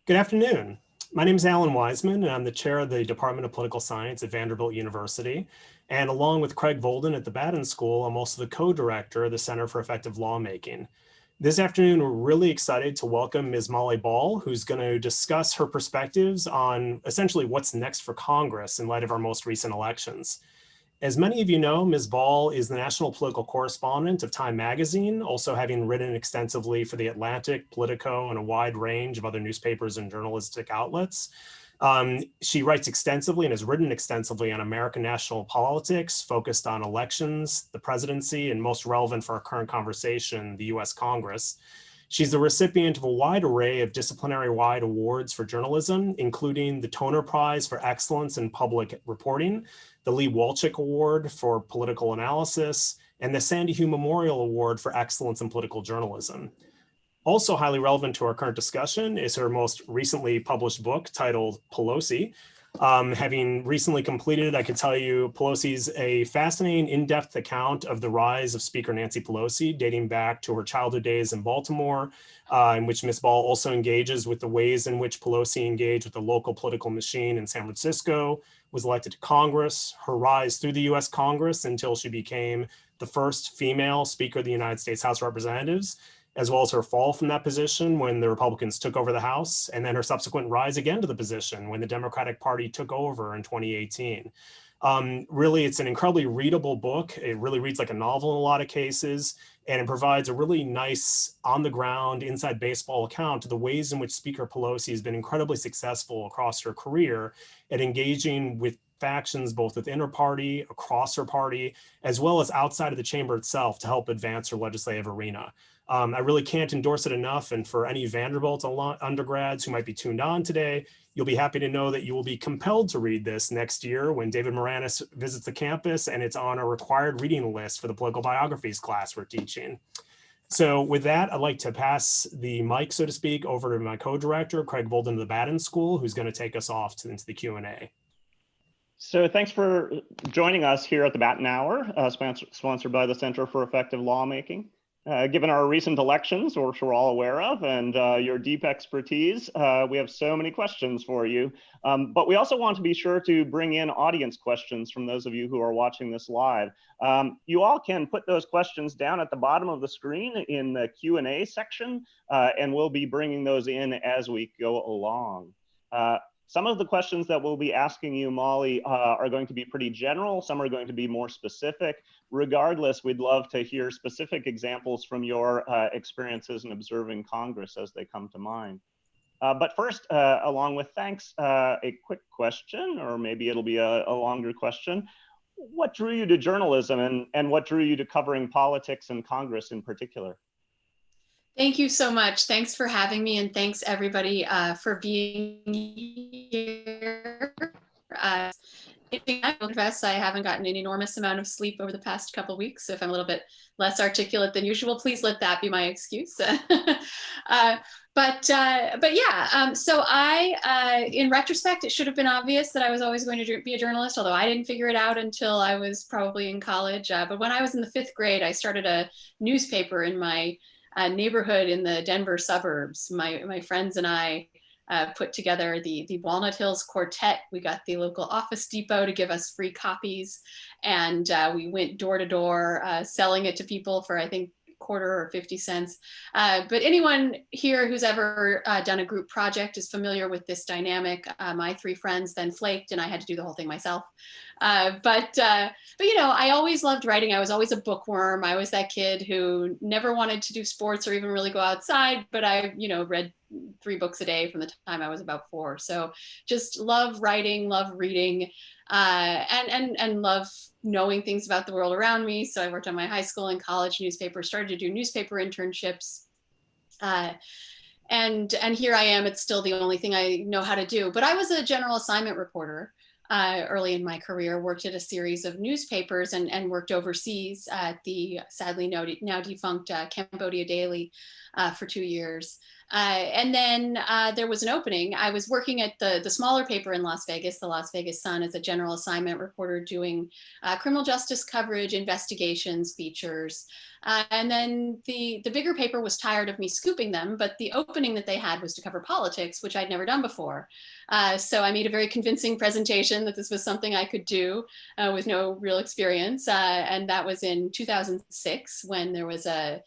Good afternoon. My name is Alan Wiseman, and I'm the chair of the Department of Political Science at Vanderbilt University. And along with Craig Volden at the Batten School, I'm also the co-director of the Center for Effective Lawmaking. This afternoon, we're really excited to welcome Ms. Molly Ball, who's going to discuss her perspectives on essentially what's next for Congress in light of our most recent elections. As many of you know, Ms. Ball is the National Political Correspondent of Time magazine, also having written extensively for The Atlantic, Politico, and a wide range of other newspapers and journalistic outlets. She writes extensively and has written extensively on American national politics, focused on elections, the presidency, and most relevant for our current conversation, the US Congress. She's the recipient of a wide array of disciplinary-wide awards for journalism, including the Toner Prize for Excellence in Public Reporting, the Lee Walchik Award for Political Analysis, and the Sandy Hume Memorial Award for Excellence in Political Journalism. Also highly relevant to our current discussion is her most recently published book titled Pelosi. Having recently completed, I could tell you Pelosi's a fascinating in-depth account of the rise of Speaker Nancy Pelosi, dating back to her childhood days in Baltimore, in which Ms. Ball also engages with the ways in which Pelosi engaged with the local political machine in San Francisco, was elected to Congress, her rise through the US Congress until she became the first female Speaker of the United States House of Representatives, as well as her fall from that position when the Republicans took over the House, and then her subsequent rise again to the position when the Democratic Party took over in 2018. Really, it's an incredibly readable book. It really reads like a novel in a lot of cases, and it provides a really nice on-the-ground, inside baseball account of the ways in which Speaker Pelosi has been incredibly successful across her career at engaging with factions both within her party, across her party, as well as outside of the chamber itself to help advance her legislative arena. I really can't endorse it enough. And for any Vanderbilt undergrads who might be tuned on today, you'll be happy to know that you will be compelled to read this next year when David Moranis visits the campus, and it's on a required reading list for the political biographies class we're teaching. So with that, I'd like to pass the mic, so to speak, over to my co-director, Craig Volden of the Batten School, who's going to take us off into the Q&A. So thanks for joining us here at the Batten Hour, sponsored by the Center for Effective Lawmaking. Given our recent elections, which we're all aware of, and your deep expertise, we have so many questions for you. But we also want to be sure to bring in audience questions from those of you who are watching this live. You all can put those questions down at the bottom of the screen in the Q&A section, and we'll be bringing those in as we go along. Some of the questions that we'll be asking you, Molly, are going to be pretty general. Some are going to be more specific. Regardless, we'd love to hear specific examples from your experiences in observing Congress as they come to mind. But first, along with thanks, a quick question, or maybe it'll be a longer question. What drew you to journalism, and what drew you to covering politics and Congress in particular? Thank you so much. Thanks for having me, and thanks everybody for being here. I confess I haven't gotten an enormous amount of sleep over the past couple of weeks. So if I'm a little bit less articulate than usual, please let that be my excuse. But yeah, so in retrospect, it should have been obvious that I was always going to be a journalist, although I didn't figure it out until I was probably in college. But when I was in the 5th grade, I started a newspaper in my neighborhood in the Denver suburbs. My friends and I put together the Walnut Hills Quartet. We got the local Office Depot to give us free copies, and we went door to door selling it to people for, I think, quarter or 50 cents. But anyone here who's ever done a group project is familiar with this dynamic. My 3 friends then flaked and I had to do the whole thing myself. But you know, I always loved writing. I was always a bookworm. I was that kid who never wanted to do sports or even really go outside, but I, you know, read 3 books a day from the time I was about 4. So just love writing, love reading, and love knowing things about the world around me. So I worked on my high school and college newspaper, started to do newspaper internships. And here I am, it's still the only thing I know how to do. But I was a general assignment reporter early in my career, worked at a series of newspapers and worked overseas at the sadly now defunct Cambodia Daily. for 2 years. And then there was an opening. I was working at the smaller paper in Las Vegas, the Las Vegas Sun, as a general assignment reporter doing criminal justice coverage, investigations, features. And then the bigger paper was tired of me scooping them, but the opening that they had was to cover politics, which I'd never done before. So I made a very convincing presentation that this was something I could do with no real experience. And that was in 2006 when there was a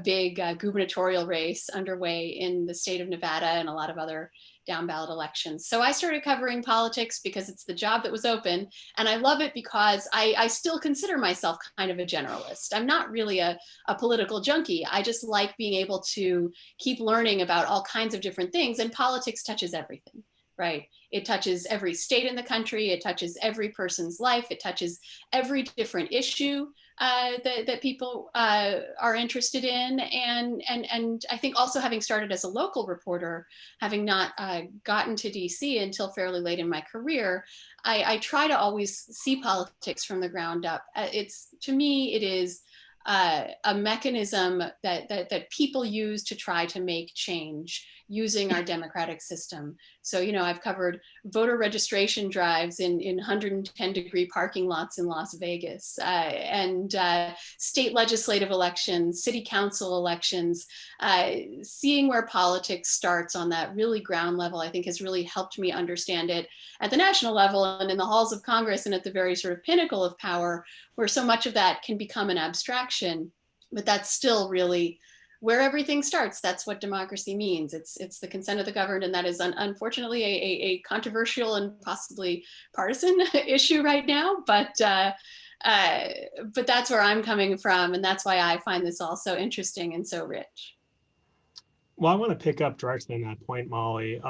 big gubernatorial race underway in the state of Nevada and a lot of other down ballot elections. So I started covering politics because it's the job that was open. And I love it because I still consider myself kind of a generalist. I'm not really a political junkie. I just like being able to keep learning about all kinds of different things, and politics touches everything, right? It touches every state in the country. It touches every person's life. It touches every different issue that people are interested in. And I think also, having started as a local reporter, having not gotten to DC until fairly late in my career, I try to always see politics from the ground up. To me, it is a mechanism that people use to try to make change using our democratic system. So, I've covered voter registration drives in 110-degree parking lots in Las Vegas, and state legislative elections, city council elections. Seeing where politics starts on that really ground level, I think, has really helped me understand it at the national level and in the halls of Congress and at the very sort of pinnacle of power, where so much of that can become an abstraction, but that's still really where everything starts. That's what democracy means. It's the consent of the governed, and that is unfortunately a controversial and possibly partisan issue right now. But that's where I'm coming from, and that's why I find this all so interesting and so rich. Well, I want to pick up directly on that point, Molly,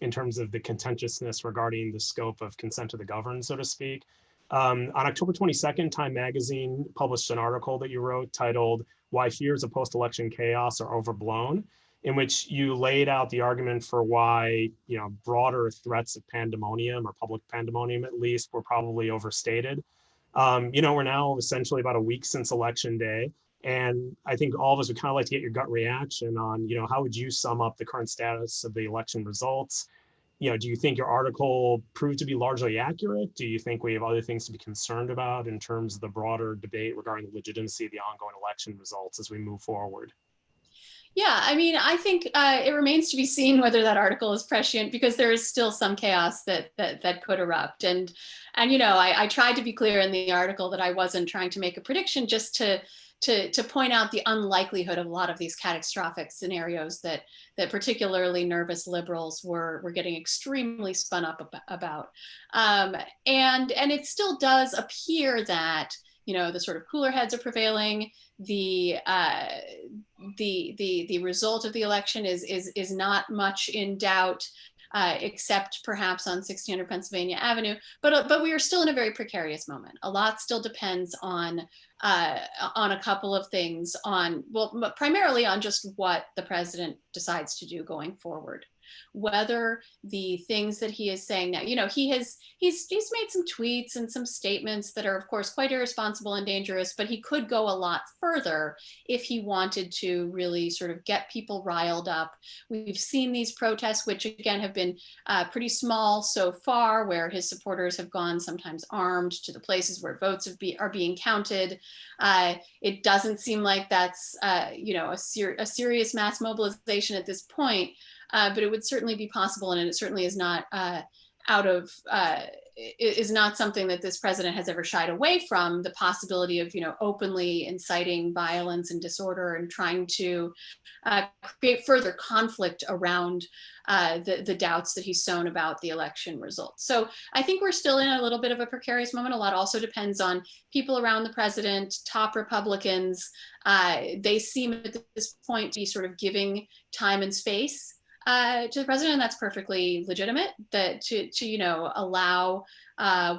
in terms of the contentiousness regarding the scope of consent to the governed, so to speak. On October 22nd, Time Magazine published an article that you wrote titled "Why Fears of Post-Election Chaos Are Overblown," in which you laid out the argument for why, broader threats of pandemonium, or public pandemonium at least, were probably overstated. We're now essentially about a week since Election Day. And I think all of us would kind of like to get your gut reaction on, how would you sum up the current status of the election results? Do you think your article proved to be largely accurate? Do you think we have other things to be concerned about in terms of the broader debate regarding the legitimacy of the ongoing election results as we move forward? Yeah, I think it remains to be seen whether that article is prescient, because there is still some chaos that could erupt. And I tried to be clear in the article that I wasn't trying to make a prediction, just to point out the unlikelihood of a lot of these catastrophic scenarios that particularly nervous liberals were getting extremely spun up about. And it still does appear that, the sort of cooler heads are prevailing. The result of the election is not much in doubt, except perhaps on 1600 Pennsylvania Avenue. But we are still in a very precarious moment. A lot still depends on a couple of things, primarily on just what the president decides to do going forward. Whether the things that he is saying now, he's made some tweets and some statements that are, of course, quite irresponsible and dangerous, but he could go a lot further if he wanted to really sort of get people riled up. We've seen these protests, which again have been pretty small so far, where his supporters have gone sometimes armed to the places where votes are being counted. It doesn't seem like that's a serious mass mobilization at this point. But it would certainly be possible, and it certainly is not is not something that this president has ever shied away from, the possibility of openly inciting violence and disorder and trying to create further conflict around the doubts that he's sown about the election results. So I think we're still in a little bit of a precarious moment. A lot also depends on people around the president, top Republicans. They seem at this point to be sort of giving time and space to the president, and that's perfectly legitimate. That to allow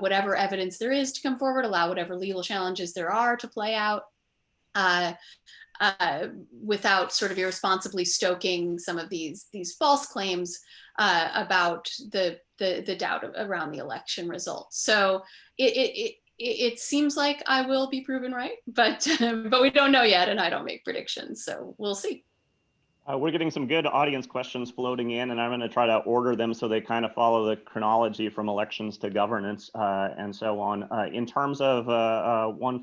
whatever evidence there is to come forward, allow whatever legal challenges there are to play out, without sort of irresponsibly stoking some of these false claims about the doubt around the election results. So it seems like I will be proven right, but we don't know yet, and I don't make predictions, so we'll see. We're getting some good audience questions floating in, and I'm going to try to order them so they kind of follow the chronology from elections to governance and so on. In terms of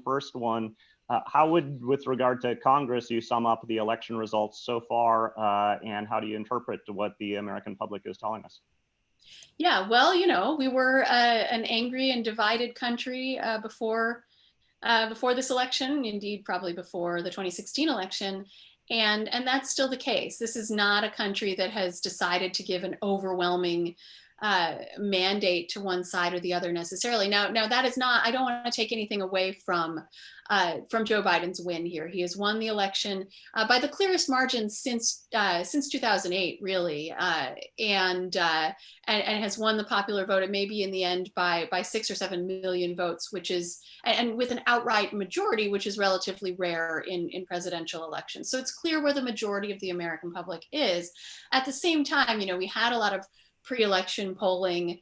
first one, how would, with regard to Congress, you sum up the election results so far, and how do you interpret what the American public is telling us? Yeah, well, we were an angry and divided country before this election, indeed, probably before the 2016 election. And that's still the case. This is not a country that has decided to give an overwhelming mandate to one side or the other necessarily. Now that is not, I don't want to take anything away from Joe Biden's win here. He has won the election by the clearest margin since 2008, really, and has won the popular vote. It may be in the end by 6 or 7 million votes, which is, and with an outright majority, which is relatively rare in presidential elections. So it's clear where the majority of the American public is. At the same time, we had a lot of pre-election polling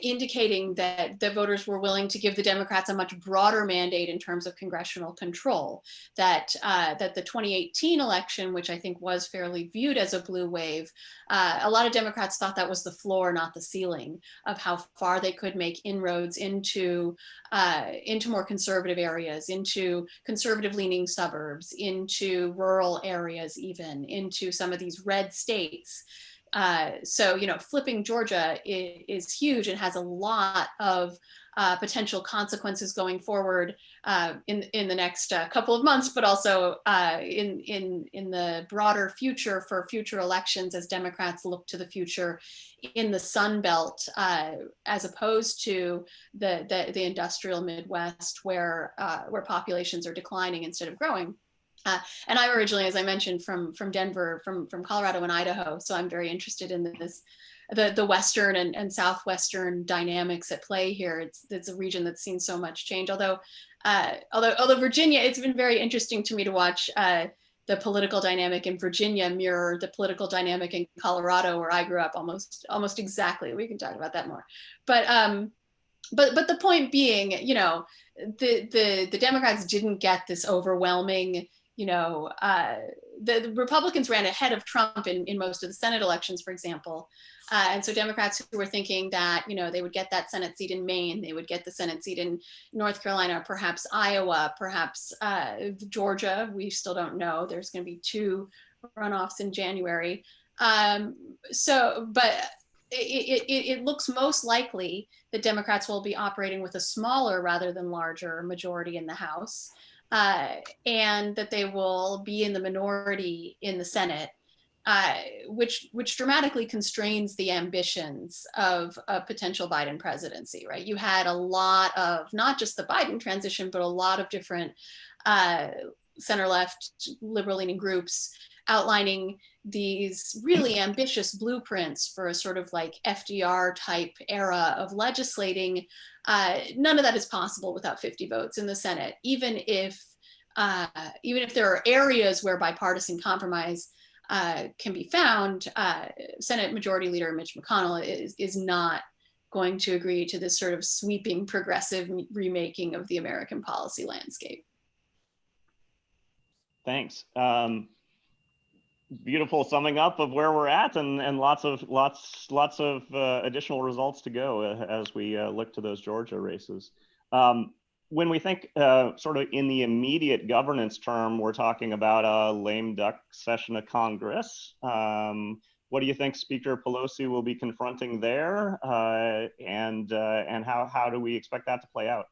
indicating that the voters were willing to give the Democrats a much broader mandate in terms of congressional control, that the 2018 election, which I think was fairly viewed as a blue wave, a lot of Democrats thought that was the floor, not the ceiling, of how far they could make inroads into more conservative areas, into conservative-leaning suburbs, into rural areas, even into some of these red states. So, flipping Georgia is huge and has a lot of potential consequences going forward in the next couple of months, but also in the broader future for future elections as Democrats look to the future in the Sun Belt, as opposed to the industrial Midwest where populations are declining instead of growing. And I'm originally, as I mentioned, from Denver, from Colorado and Idaho. So I'm very interested in the Western and Southwestern dynamics at play here. It's a region that's seen so much change. Although Virginia, it's been very interesting to me to watch the political dynamic in Virginia mirror the political dynamic in Colorado, where I grew up almost exactly. We can talk about that more. But the point being, the Democrats didn't get this overwhelming. The Republicans ran ahead of Trump in most of the Senate elections, for example. And so Democrats who were thinking that, they would get that Senate seat in Maine, they would get the Senate seat in North Carolina, perhaps Iowa, perhaps Georgia. We still don't know. There's going to be 2 runoffs in January. But it looks most likely that Democrats will be operating with a smaller rather than larger majority in the House. And that they will be in the minority in the Senate, which dramatically constrains the ambitions of a potential Biden presidency, right? You had a lot of, not just the Biden transition, but a lot of different center-left liberal-leaning groups outlining these really ambitious blueprints for a sort of like FDR type era of legislating. None of that is possible without 50 votes in the Senate, even if there are areas where bipartisan compromise can be found. Senate Majority Leader Mitch McConnell is not going to agree to this sort of sweeping progressive remaking of the American policy landscape. Thanks. Beautiful summing up of where we're at, and lots of additional results to go as we look to those Georgia races. When we think sort of in the immediate governance term, we're talking about a lame duck session of Congress. What do you think Speaker Pelosi will be confronting there, and how do we expect that to play out?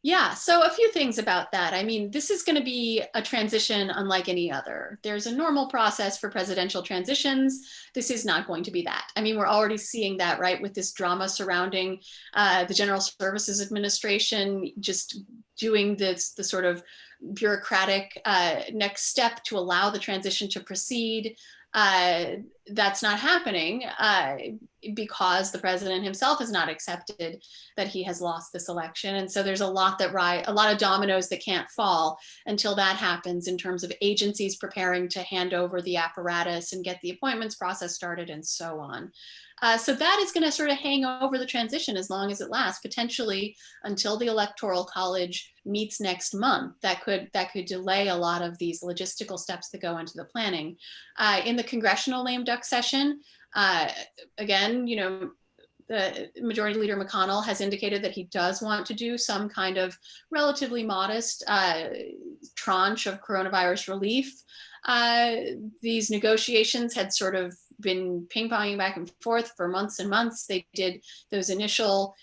Yeah, so a few things about that. I mean, this is going to be a transition unlike any other. There's a normal process for presidential transitions. This is not going to be that. I mean, we're already seeing that, right, with this drama surrounding the General Services Administration just doing the sort of bureaucratic next step to allow the transition to proceed. That's not happening. because the president himself has not accepted that he has lost this election. And so there's a lot of dominoes that can't fall until that happens, in terms of agencies preparing to hand over the apparatus and get the appointments process started and so on. So that is going to sort of hang over the transition as long as it lasts, potentially until the Electoral College meets next month. That could delay a lot of these logistical steps that go into the planning. In the congressional lame duck session, again, the Majority Leader McConnell has indicated that he does want to do some kind of relatively modest tranche of coronavirus relief. These negotiations had sort of been ping-ponging back and forth for months and months. They did those initial,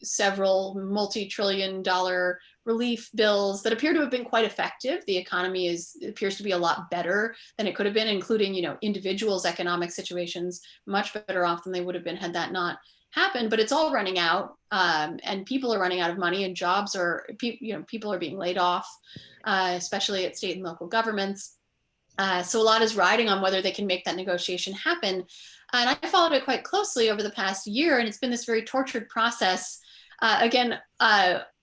several multi-trillion-dollar relief bills that appear to have been quite effective. The economy appears to be a lot better than it could have been, including, individuals' economic situations much better off than they would have been had that not happened. But it's all running out, and people are running out of money, and jobs are, people are being laid off, especially at state and local governments. So a lot is riding on whether they can make that negotiation happen. And I followed it quite closely over the past year, and it's been this very tortured process. Again,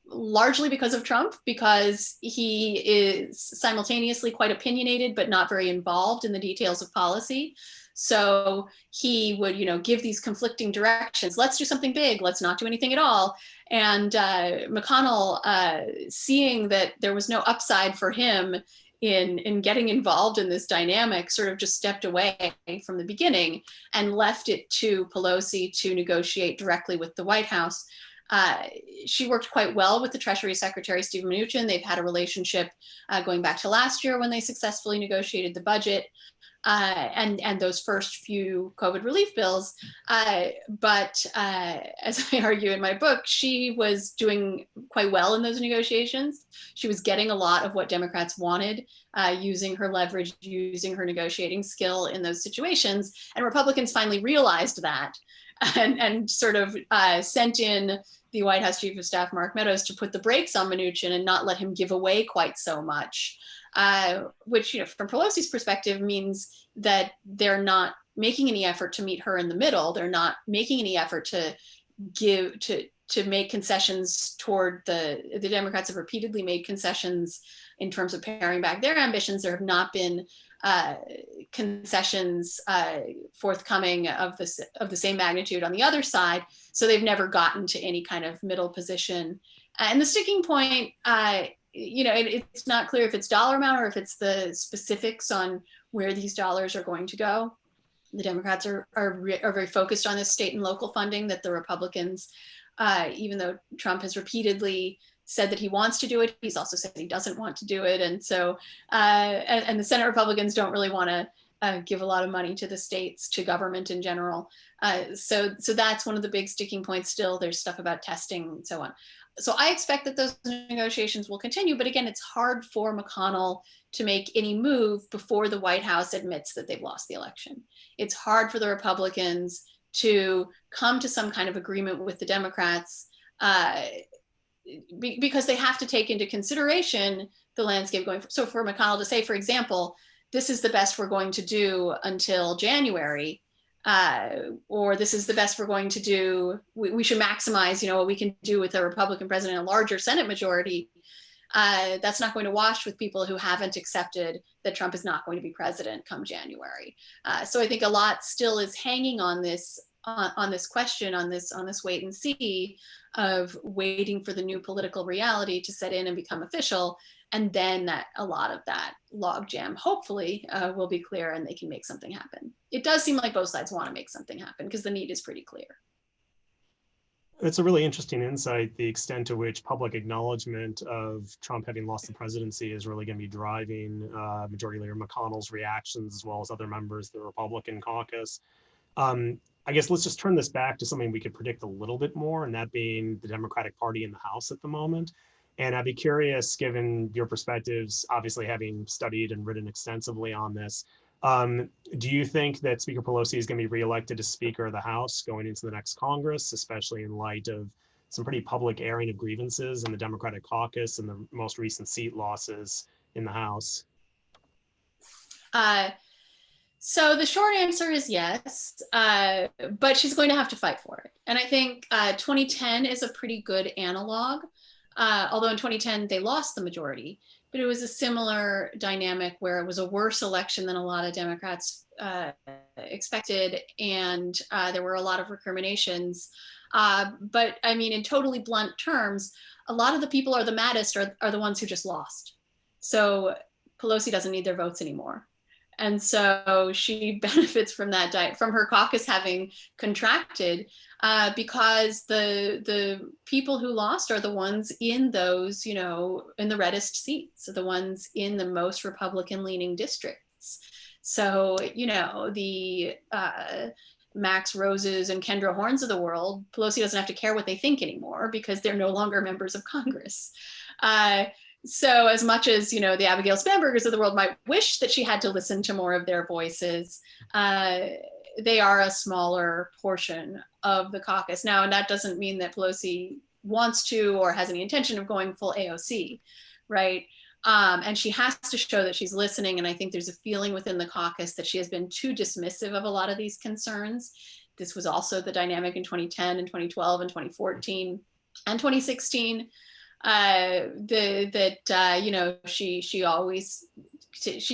largely because of Trump, because he is simultaneously quite opinionated, but not very involved in the details of policy. So he would, give these conflicting directions. Let's do something big. Let's not do anything at all. And McConnell, seeing that there was no upside for him in getting involved in this dynamic, sort of just stepped away from the beginning and left it to Pelosi to negotiate directly with the White House. She worked quite well with the Treasury Secretary, Steve Mnuchin. They've had a relationship going back to last year when they successfully negotiated the budget and those first few COVID relief bills. But as I argue in my book, she was doing quite well in those negotiations. She was getting a lot of what Democrats wanted, using her leverage, using her negotiating skill in those situations. And Republicans finally realized that and sort of sent in the White House Chief of Staff, Mark Meadows, to put the brakes on Mnuchin and not let him give away quite so much. Which, from Pelosi's perspective, means that they're not making any effort to meet her in the middle. They're not making any effort to make concessions toward the Democrats have repeatedly made concessions in terms of paring back their ambitions. There have not been concessions forthcoming of the same magnitude on the other side. So they've never gotten to any kind of middle position. And the sticking point, it's not clear if it's dollar amount or if it's the specifics on where these dollars are going to go. The Democrats are very focused on this state and local funding that the Republicans, even though Trump has repeatedly said that he wants to do it, he's also said he doesn't want to do it. And so, and the Senate Republicans don't really want to give a lot of money to the states, to government in general. So that's one of the big sticking points still. There's stuff about testing and so on. So I expect that those negotiations will continue. But again, it's hard for McConnell to make any move before the White House admits that they've lost the election. It's hard for the Republicans to come to some kind of agreement with the Democrats because they have to take into consideration the landscape going. So for McConnell to say, for example, this is the best we're going to do until January, or this is the best we're going to do. We should maximize, what we can do with a Republican president, a larger Senate majority. That's not going to wash with people who haven't accepted that Trump is not going to be president come January. So I think a lot still is hanging on this question, on this wait and see of waiting for the new political reality to set in and become official. And then that a lot of that logjam hopefully will be clear and they can make something happen. It does seem like both sides want to make something happen because the need is pretty clear. It's a really interesting insight, the extent to which public acknowledgement of Trump having lost the presidency is really going to be driving Majority Leader McConnell's reactions, as well as other members of the Republican caucus. I guess let's just turn this back to something we could predict a little bit more, and that being the Democratic Party in the House at the moment. And I'd be curious, given your perspectives, obviously having studied and written extensively on this, do you think that Speaker Pelosi is going to be reelected as Speaker of the House going into the next Congress, especially in light of some pretty public airing of grievances in the Democratic caucus and the most recent seat losses in the House? So the short answer is yes, but she's going to have to fight for it. And I think 2010 is a pretty good analog, although in 2010 they lost the majority, but it was a similar dynamic where it was a worse election than a lot of Democrats expected, and there were a lot of recriminations. But I mean, in totally blunt terms, a lot of the people are the maddest are the ones who just lost. So Pelosi doesn't need their votes anymore. And so she benefits from that, from her caucus having contracted, because the people who lost are the ones in those, you know, in the reddest seats, the ones in the most Republican-leaning districts. So, you know, the Max Roses and Kendra Horns of the world, Pelosi doesn't have to care what they think anymore because they're no longer members of Congress. So as much as, you know, the Abigail Spanbergers of the world might wish that she had to listen to more of their voices, they are a smaller portion of the caucus now. And that doesn't mean that Pelosi wants to or has any intention of going full AOC, right? And she has to show that she's listening. And I think there's a feeling within the caucus that she has been too dismissive of a lot of these concerns. This was also the dynamic in 2010 and 2012 and 2014 and 2016. You know, she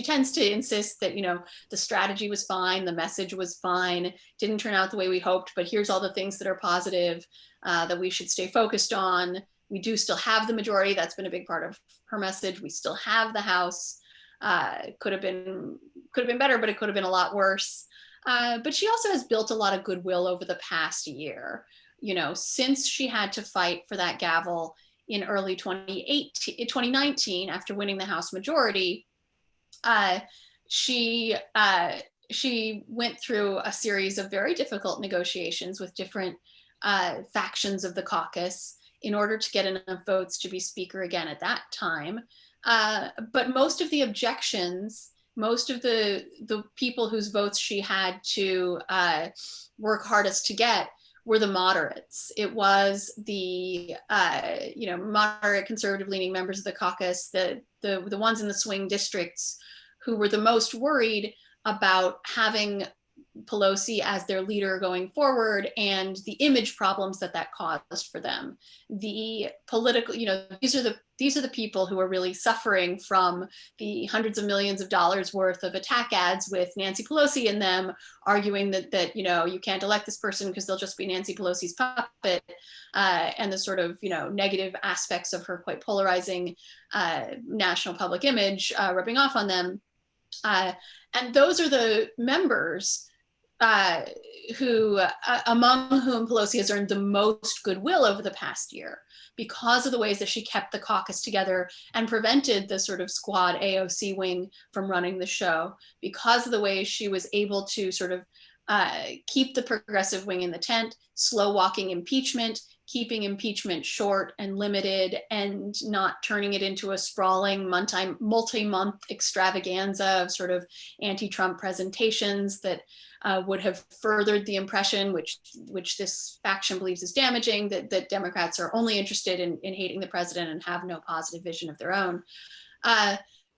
tends to insist that, you know, the strategy was fine, the message was fine, didn't turn out the way we hoped, but here's all the things that are positive that we should stay focused on. We do still have the majority. That's been a big part of her message. We still have the House. Could have been better, but it could have been a lot worse. But she also has built a lot of goodwill over the past year. You know, since she had to fight for that gavel in early 2019, after winning the House majority, she went through a series of very difficult negotiations with different factions of the caucus in order to get enough votes to be speaker again at that time. But most of the objections, most of the people whose votes she had to work hardest to get were the moderates. It was the you know, moderate conservative leaning members of the caucus, the ones in the swing districts who were the most worried about having Pelosi as their leader going forward and the image problems that caused for them. The political, you know, these are the people who are really suffering from the hundreds of millions of dollars worth of attack ads with Nancy Pelosi in them, arguing that you know, you can't elect this person because they'll just be Nancy Pelosi's puppet, and the sort of, you know, negative aspects of her quite polarizing national public image rubbing off on them. And those are the members who, among whom Pelosi has earned the most goodwill over the past year because of the ways that she kept the caucus together and prevented the sort of squad AOC wing from running the show, because of the ways she was able to sort of keep the progressive wing in the tent, slow walking impeachment, keeping impeachment short and limited, and not turning it into a sprawling multi-month extravaganza of sort of anti-Trump presentations that would have furthered the impression, which this faction believes is damaging, that Democrats are only interested in hating the president and have no positive vision of their own.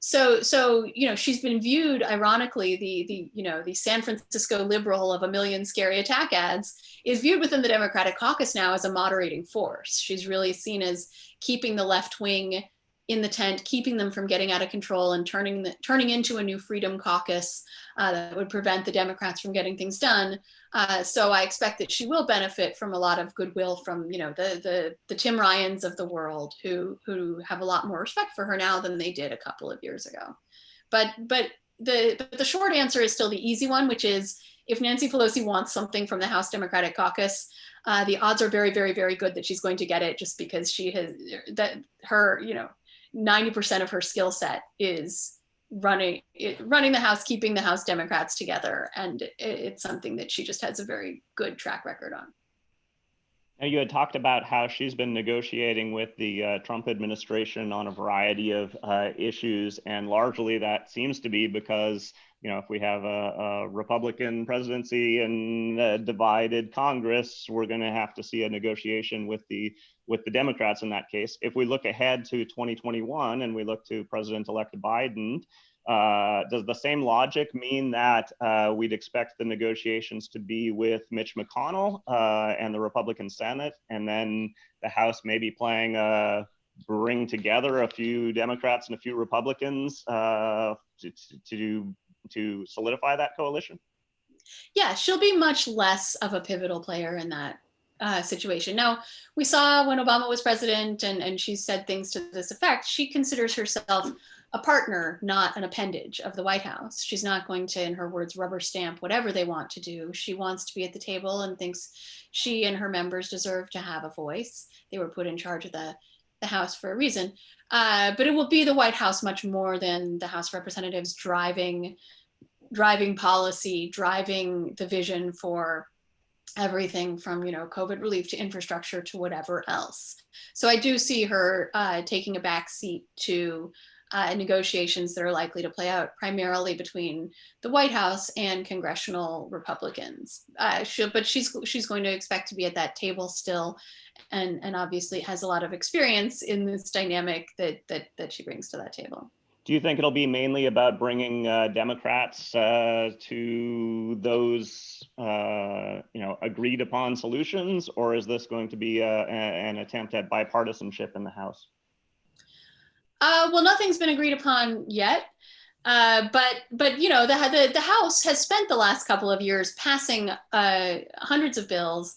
So you know, she's been viewed, ironically, the San Francisco liberal of a million scary attack ads is viewed within the Democratic caucus now as a moderating force. She's really seen as keeping the left wing in the tent, keeping them from getting out of control and turning into a new Freedom Caucus that would prevent the Democrats from getting things done. So I expect that she will benefit from a lot of goodwill from, you know, the Tim Ryans of the world who have a lot more respect for her now than they did a couple of years ago. But the short answer is still the easy one, which is if Nancy Pelosi wants something from the House Democratic Caucus, the odds are very, very, very good that she's going to get it, just because she has her, you know, 90% of her skill set is running the House, keeping the House Democrats together. And it's something that she just has a very good track record on. Now, you had talked about how she's been negotiating with the Trump administration on a variety of issues, and largely that seems to be because, you know, if we have a Republican presidency and a divided Congress, we're going to have to see a negotiation with the Democrats in that case. If we look ahead to 2021 and we look to President-elect Biden, Does the same logic mean that we'd expect the negotiations to be with Mitch McConnell and the Republican Senate, and then the House maybe playing bring together a few Democrats and a few Republicans to solidify that coalition? Yeah, she'll be much less of a pivotal player in that situation. Now, we saw when Obama was president, and she said things to this effect, she considers herself a partner, not an appendage of the White House. She's not going to, in her words, rubber stamp whatever they want to do. She wants to be at the table and thinks she and her members deserve to have a voice. They were put in charge of the House for a reason. But it will be the White House much more than the House of Representatives driving policy, driving the vision for everything from, COVID relief to infrastructure to whatever else. So I do see her taking a back seat to negotiations that are likely to play out primarily between the White House and congressional Republicans. But she's going to expect to be at that table still, and obviously has a lot of experience in this dynamic that she brings to that table. Do you think it'll be mainly about bringing Democrats to those agreed upon solutions, or is this going to be an attempt at bipartisanship in the House? Well, nothing's been agreed upon yet, but the House has spent the last couple of years passing hundreds of bills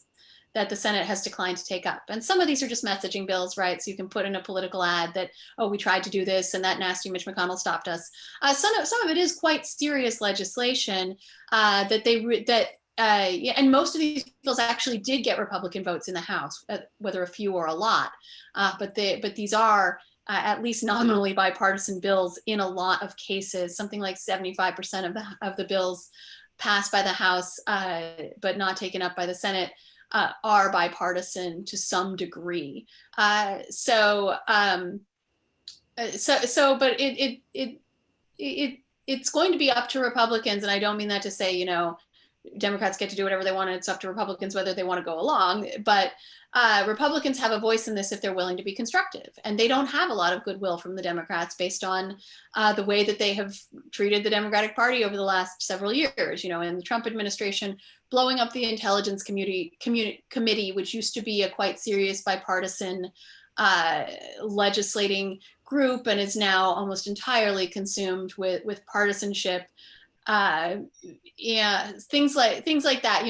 that the Senate has declined to take up. And some of these are just messaging bills, right? So you can put in a political ad that, oh, we tried to do this and that nasty Mitch McConnell stopped us. Some of it is quite serious legislation and most of these bills actually did get Republican votes in the House, whether a few or a lot. But these are at least nominally bipartisan bills in a lot of cases. Something like 75% of the bills passed by the House, but not taken up by the Senate, are bipartisan to some degree. But it's going to be up to Republicans, and I don't mean that to say, Democrats get to do whatever they want, and it's up to Republicans whether they want to go along. But Republicans have a voice in this if they're willing to be constructive, and they don't have a lot of goodwill from the Democrats based on the way that they have treated the Democratic Party over the last several years. In the Trump administration, blowing up the Intelligence Committee, which used to be a quite serious bipartisan legislating group and is now almost entirely consumed with partisanship. Things like that.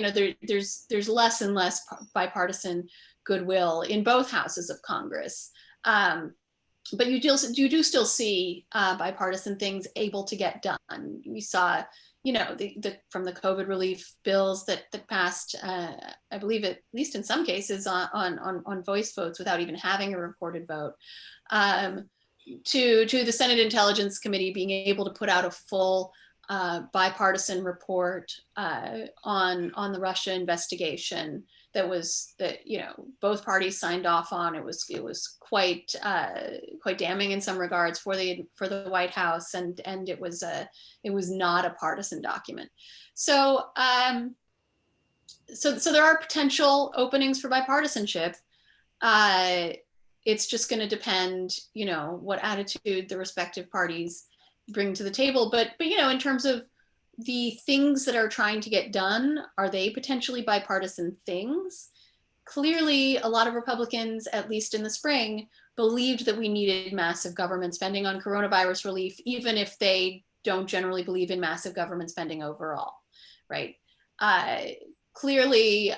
There's less and less bipartisan goodwill in both houses of Congress. But you do still see bipartisan things able to get done. We saw, from the COVID relief bills that passed, I believe at least in some cases on voice votes without even having a recorded vote, to the Senate Intelligence Committee being able to put out a full bipartisan report on the Russia investigation that both parties signed off on. It was quite damning in some regards for the White House, and it was not a partisan document. So there are potential openings for bipartisanship. It's just going to depend, what attitude the respective parties bring to the table. But in terms of the things that are trying to get done, are they potentially bipartisan things? Clearly, a lot of Republicans, at least in the spring, believed that we needed massive government spending on coronavirus relief, even if they don't generally believe in massive government spending overall, right? Clearly,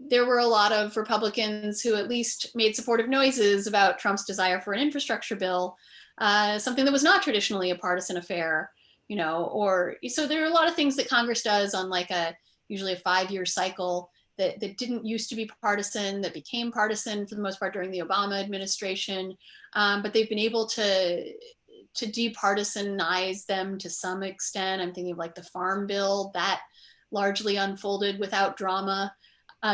there were a lot of Republicans who at least made supportive noises about Trump's desire for an infrastructure bill, something that was not traditionally a partisan affair, so there are a lot of things that Congress does on usually a 5-year cycle that didn't used to be partisan, that became partisan for the most part during the Obama administration, but they've been able to departisanize them to some extent. I'm thinking of the Farm Bill that largely unfolded without drama.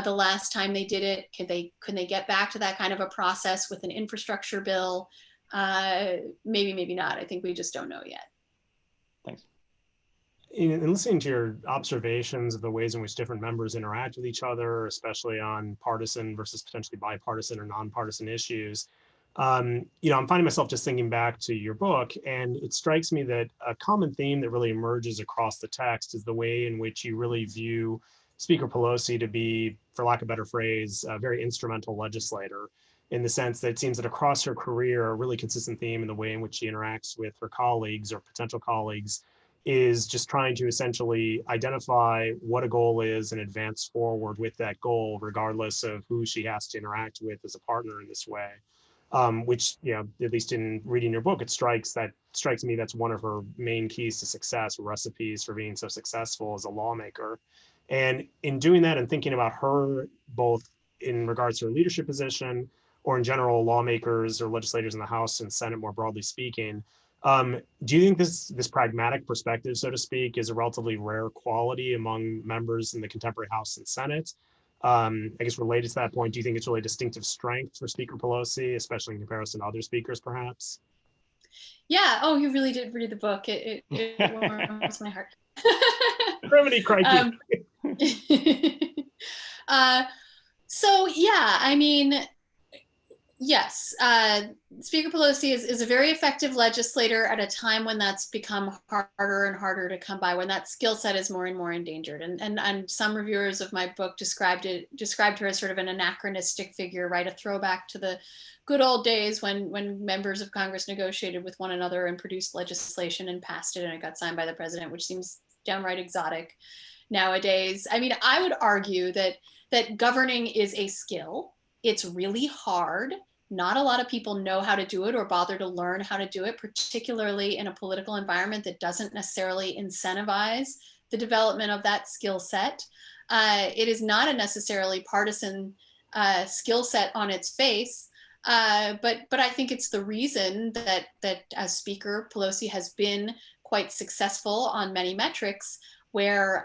The last time they did it, could they get back to that kind of a process with an infrastructure bill? Maybe, maybe not. I think we just don't know yet. Thanks. In listening to your observations of the ways in which different members interact with each other, especially on partisan versus potentially bipartisan or nonpartisan issues, I'm finding myself just thinking back to your book, and it strikes me that a common theme that really emerges across the text is the way in which you really view Speaker Pelosi to be, for lack of a better phrase, a very instrumental legislator, in the sense that it seems that across her career, a really consistent theme in the way in which she interacts with her colleagues or potential colleagues is just trying to essentially identify what a goal is and advance forward with that goal, regardless of who she has to interact with as a partner in this way. Which, at least in reading your book, it strikes me that's one of her main keys to success, or recipes for being so successful as a lawmaker. And in doing that and thinking about her, both in regards to her leadership position or in general, lawmakers or legislators in the House and Senate, more broadly speaking, do you think this pragmatic perspective, so to speak, is a relatively rare quality among members in the contemporary House and Senate? I guess related to that point, do you think it's really a distinctive strength for Speaker Pelosi, especially in comparison to other speakers, perhaps? Yeah. Oh, you really did read the book. It warms my heart. Criminy crikey. So yeah, I mean, yes, Speaker Pelosi is a very effective legislator at a time when that's become harder and harder to come by, when that skill set is more and more endangered. And some reviewers of my book described her as sort of an anachronistic figure, right? A throwback to the good old days when members of Congress negotiated with one another and produced legislation and passed it and it got signed by the president, which seems downright exotic nowadays. I mean, I would argue that governing is a skill. It's really hard. Not a lot of people know how to do it or bother to learn how to do it, particularly in a political environment that doesn't necessarily incentivize the development of that skill set. It is not a necessarily partisan skill set on its face, but I think it's the reason that as Speaker, Pelosi has been quite successful on many metrics, where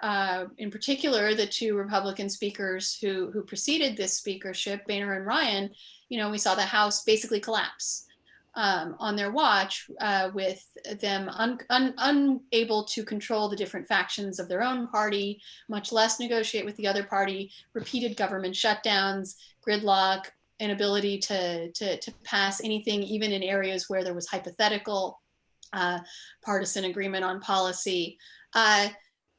in particular, the two Republican speakers who preceded this speakership, Boehner and Ryan, we saw the House basically collapse on their watch, with them unable to control the different factions of their own party, much less negotiate with the other party, repeated government shutdowns, gridlock, inability to pass anything, even in areas where there was hypothetical partisan agreement on policy.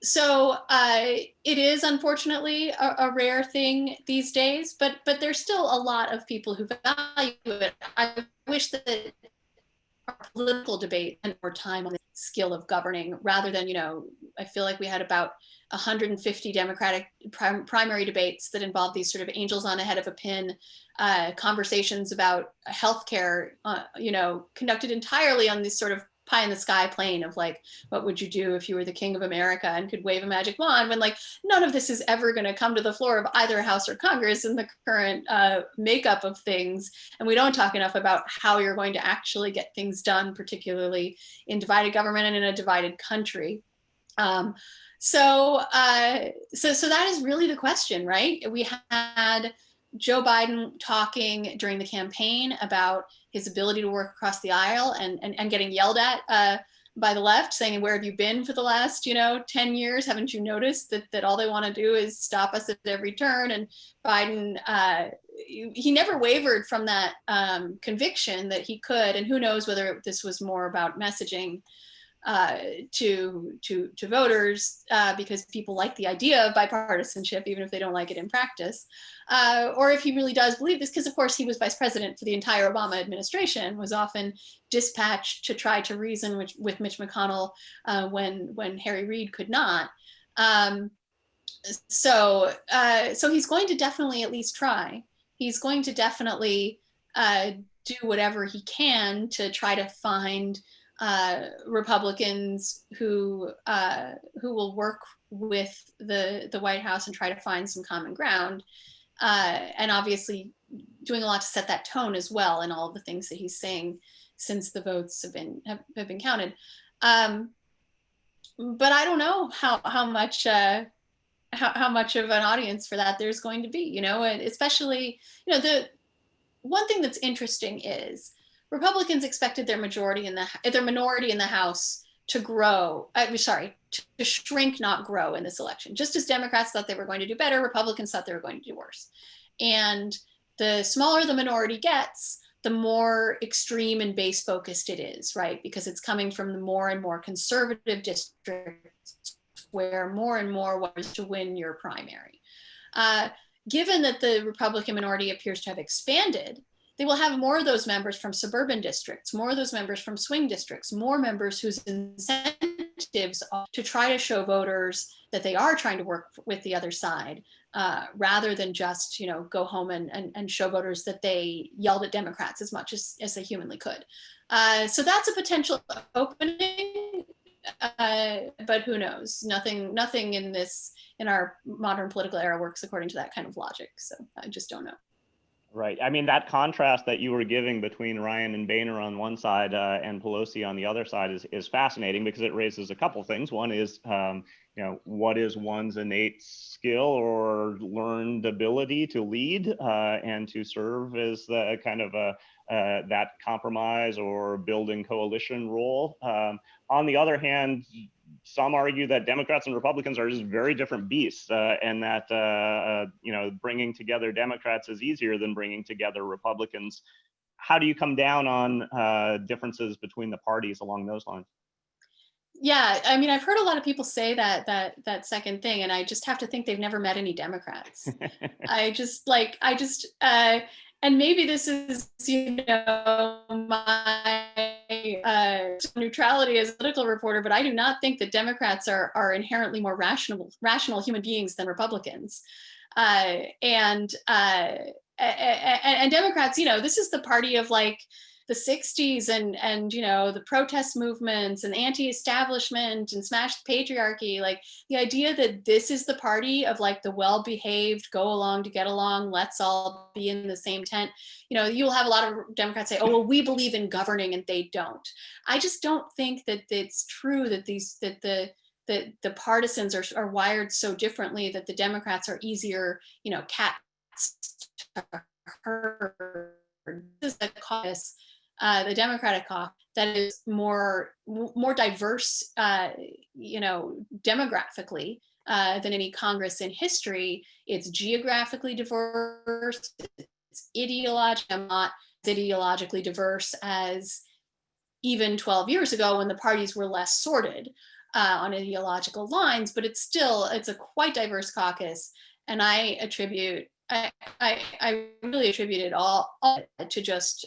So it is unfortunately a rare thing these days, but there's still a lot of people who value it. I wish that our political debate spent more time on the skill of governing rather than, I feel like we had about 150 Democratic primary debates that involved these sort of angels on a head of a pin conversations about healthcare, conducted entirely on this sort of pie in the sky plane of like, what would you do if you were the king of America and could wave a magic wand, when like none of this is ever going to come to the floor of either House or Congress in the current makeup of things. And we don't talk enough about how you're going to actually get things done, particularly in divided government and in a divided country. So that is really the question, right? We had Joe Biden talking during the campaign about his ability to work across the aisle and getting yelled at by the left, saying, where have you been for the last, 10 years? Haven't you noticed that all they want to do is stop us at every turn? And Biden, he never wavered from that conviction that he could, and who knows whether this was more about messaging to voters because people like the idea of bipartisanship, even if they don't like it in practice, or if he really does believe this, because of course he was vice president for the entire Obama administration, was often dispatched to try to reason with Mitch McConnell when Harry Reid could not. So he's going to definitely at least try. He's going to definitely do whatever he can to try to find Republicans who will work with the White House and try to find some common ground, and obviously doing a lot to set that tone as well in all of the things that he's saying since the votes have been counted. But I don't know how much of an audience for that there's going to be, and especially, the one thing that's interesting is Republicans expected their minority in the House to grow. To shrink, not grow in this election. Just as Democrats thought they were going to do better, Republicans thought they were going to do worse. And the smaller the minority gets, the more extreme and base focused it is, right? Because it's coming from the more and more conservative districts where more and more wants to win your primary. Given that the Republican minority appears to have expanded, they will have more of those members from suburban districts, more of those members from swing districts, more members whose incentives are to try to show voters that they are trying to work with the other side, rather than just, go home and show voters that they yelled at Democrats as much as they humanly could. So that's a potential opening, but who knows? Nothing in our modern political era works according to that kind of logic. So I just don't know. Right. I mean, that contrast that you were giving between Ryan and Boehner on one side and Pelosi on the other side is fascinating, because it raises a couple things. One is, what is one's innate skill or learned ability to lead and to serve as the kind of that compromise or building coalition role. On the other hand, some argue that Democrats and Republicans are just very different beasts, and that bringing together Democrats is easier than bringing together Republicans. How do you come down on differences between the parties along those lines? Yeah, I mean, I've heard a lot of people say that second thing, and I just have to think they've never met any Democrats. And maybe this is, my neutrality as a political reporter, but I do not think that Democrats are inherently more rational human beings than Republicans. And Democrats, this is the party of like the 60s and the protest movements and anti-establishment and smash the patriarchy. Like the idea that this is the party of like the well-behaved, go along to get along, let's all be in the same tent. You'll have a lot of Democrats say, oh, well, we believe in governing, and they don't. I just don't think that it's true that the partisans are wired so differently, that the Democrats are easier, cats to herd. This is a caucus, the Democratic caucus, that is more diverse, demographically than any Congress in history. It's geographically diverse. It's not ideologically diverse as even 12 years ago, when the parties were less sorted on ideological lines. But it's a quite diverse caucus, and I really attribute it all to just,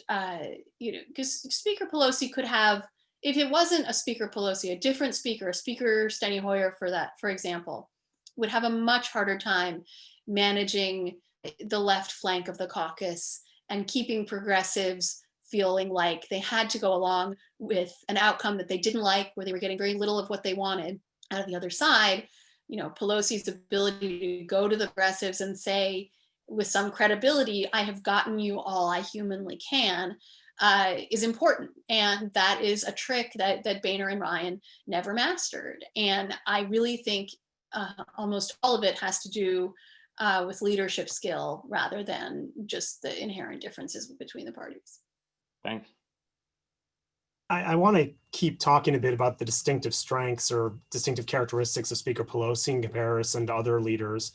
because Speaker Pelosi could have, if it wasn't a Speaker Pelosi, a different speaker, a Speaker Steny Hoyer for example, would have a much harder time managing the left flank of the caucus and keeping progressives feeling like they had to go along with an outcome that they didn't like, where they were getting very little of what they wanted out of the other side. Pelosi's ability to go to the progressives and say, with some credibility, I have gotten you all I humanly can, is important. And that is a trick that Boehner and Ryan never mastered. And I really think almost all of it has to do with leadership skill, rather than just the inherent differences between the parties. Thanks. I want to keep talking a bit about the distinctive strengths or distinctive characteristics of Speaker Pelosi in comparison to other leaders,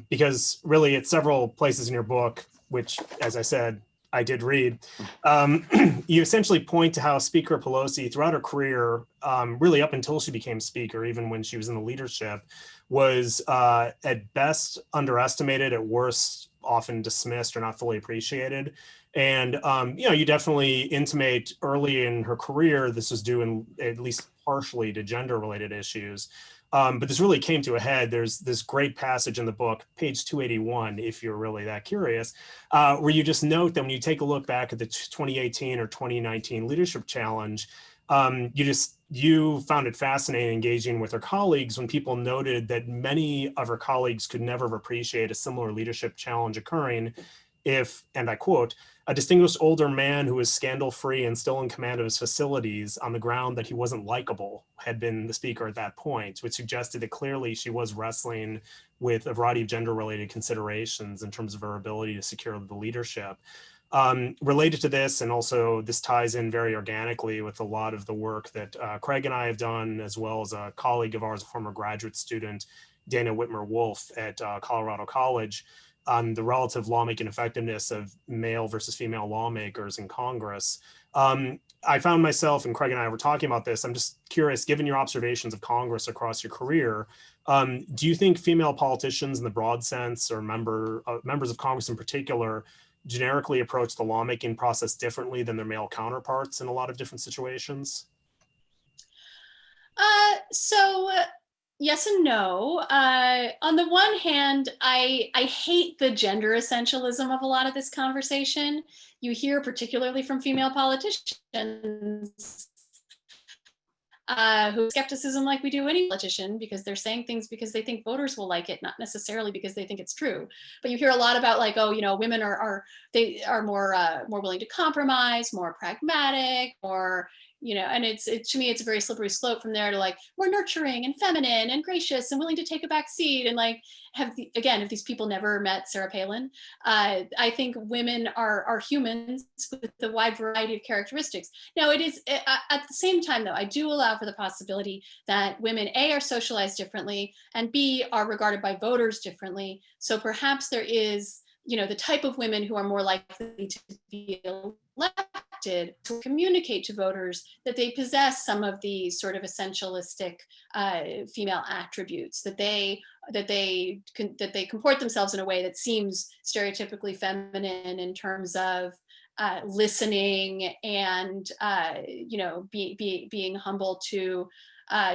because really at several places in your book, which, as I said, I did read, you essentially point to how Speaker Pelosi throughout her career, really up until she became Speaker, even when she was in the leadership, was at best underestimated, at worst often dismissed or not fully appreciated. And, you definitely intimate early in her career, this was due in at least partially to gender related issues. But this really came to a head. There's this great passage in the book, page 281, if you're really that curious, where you just note that when you take a look back at the 2018 or 2019 leadership challenge, you found it fascinating engaging with her colleagues when people noted that many of her colleagues could never have appreciated a similar leadership challenge occurring if, and I quote, a distinguished older man who was scandal-free and still in command of his facilities on the ground that he wasn't likable had been the speaker at that point, which suggested that clearly she was wrestling with a variety of gender-related considerations in terms of her ability to secure the leadership. Related to this, and also this ties in very organically with a lot of the work that Craig and I have done, as well as a colleague of ours, a former graduate student, Dana Whitmer-Wolf at Colorado College. on the relative lawmaking effectiveness of male versus female lawmakers in Congress. I found myself, and Craig and I were talking about this, I'm just curious, given your observations of Congress across your career, do you think female politicians in the broad sense, or members of Congress in particular, generically approach the lawmaking process differently than their male counterparts in a lot of different situations? So yes and no. On the one hand, I hate the gender essentialism of a lot of this conversation. You hear particularly from female politicians who skepticism like we do any politician, because they're saying things because they think voters will like it, not necessarily because they think it's true. But you hear a lot about like, oh, you know, women are more willing to compromise, more pragmatic, more, you know, and to me, it's a very slippery slope from there to like, we're nurturing and feminine and gracious and willing to take a back seat. And like, if these people never met Sarah Palin, I think women are humans with a wide variety of characteristics. Now, it is at the same time, though, I do allow for the possibility that women, A, are socialized differently, and B, are regarded by voters differently. So perhaps there is, you know, the type of women who are more likely to be elected to communicate to voters that they possess some of these sort of essentialistic female attributes, that they comport themselves in a way that seems stereotypically feminine in terms of listening and you know, being humble to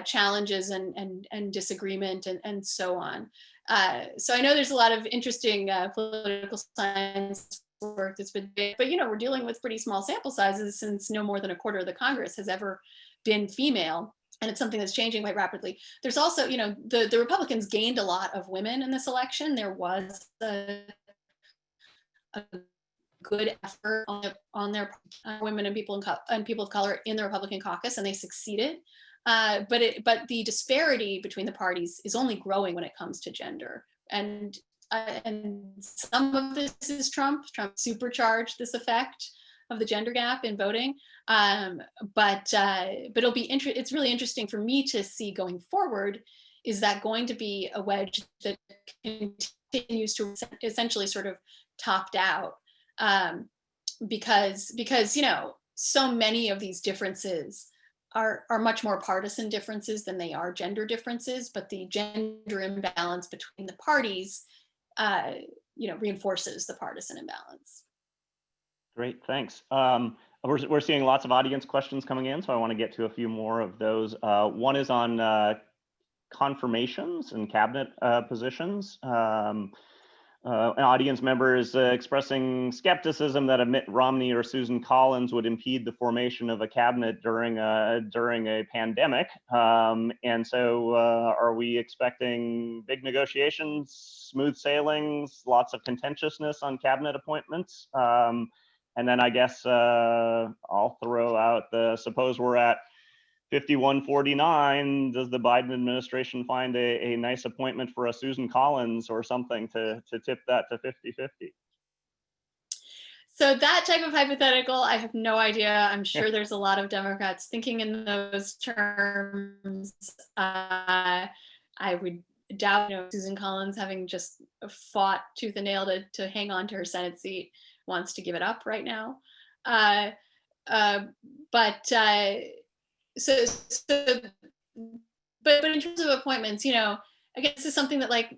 challenges and disagreement and so on. So I know there's a lot of interesting political science work that's been big, but you know, we're dealing with pretty small sample sizes since no more than a quarter of the Congress has ever been female. And it's something that's changing quite rapidly. There's also, you know, the Republicans gained a lot of women in this election. There was a good effort on their women and people of color in the Republican caucus, and they succeeded. But the disparity between the parties is only growing when it comes to gender. And some of this is Trump supercharged this effect of the gender gap in voting. But it's really interesting for me to see going forward. Is that going to be a wedge that continues to essentially sort of topped out? Because you know, so many of these differences are much more partisan differences than they are gender differences, but the gender imbalance between the parties you know, reinforces the partisan imbalance. Great, thanks. We're seeing lots of audience questions coming in, so I want to get to a few more of those. One is on confirmations and cabinet positions. An audience member is expressing skepticism that a Mitt Romney or Susan Collins would impede the formation of a cabinet during a pandemic. And so are we expecting big negotiations, smooth sailings, lots of contentiousness on cabinet appointments? And then I guess I'll throw out suppose we're at 51-49, does the Biden administration find a nice appointment for a Susan Collins or something to tip that to 50-50? So that type of hypothetical, I have no idea. I'm sure there's a lot of Democrats thinking in those terms. I would doubt, you know, Susan Collins, having just fought tooth and nail to hang on to her Senate seat, wants to give it up right now. But in terms of appointments, you know, I guess this is something that like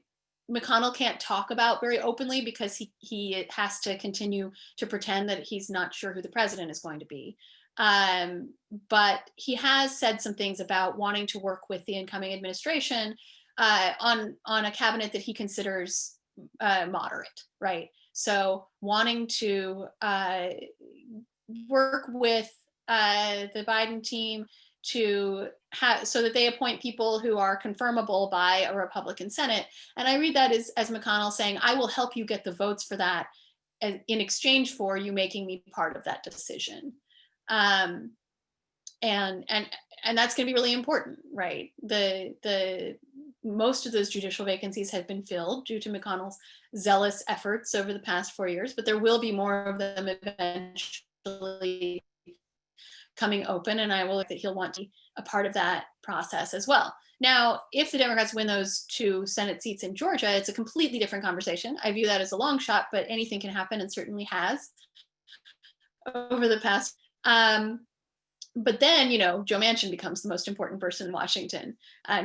McConnell can't talk about very openly because he has to continue to pretend that he's not sure who the president is going to be. But he has said some things about wanting to work with the incoming administration on a cabinet that he considers moderate, right? So wanting to work with the Biden team to so that they appoint people who are confirmable by a Republican Senate. And I read that as McConnell saying, I will help you get the votes for that in exchange for you making me part of that decision. And that's going to be really important, right? The most of those judicial vacancies have been filled due to McConnell's zealous efforts over the past 4 years, but there will be more of them eventually coming open, and I will look that he'll want to be a part of that process as well. Now, if the Democrats win those 2 Senate seats in Georgia, it's a completely different conversation. I view that as a long shot, but anything can happen and certainly has over the past. But then, Joe Manchin becomes the most important person in Washington.